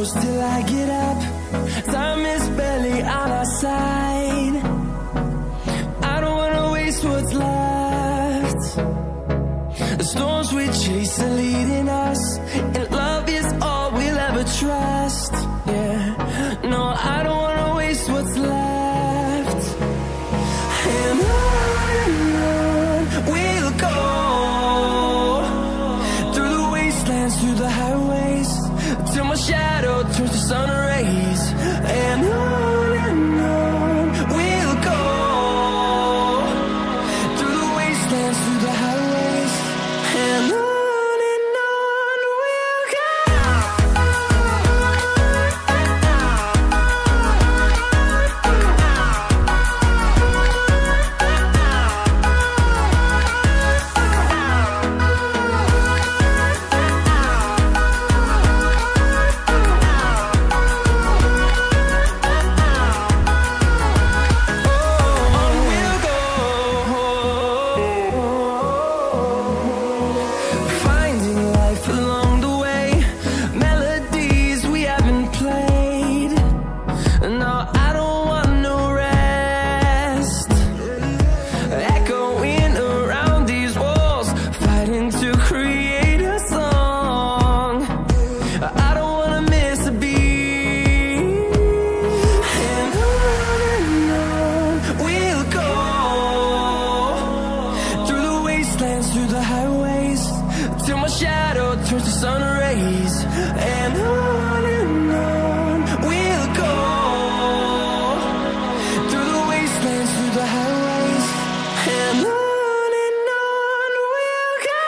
close till I get up. Time is barely on our side. I don't wanna waste what's left. The storms we chase are leading us, and love is all we'll ever trust. Yeah, no, I don't wanna waste what's left. And on we'll go, through the wastelands, through the highways, till my shadow turns to sun rays. And on we'll go, through the wastelands, through the highways, and on we'll go. Through the highways, till my shadow turns to sun rays. And on we'll go, through the wastelands, through the highways, and on we'll go.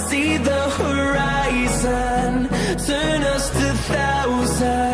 See the horizon, turn us to thousands.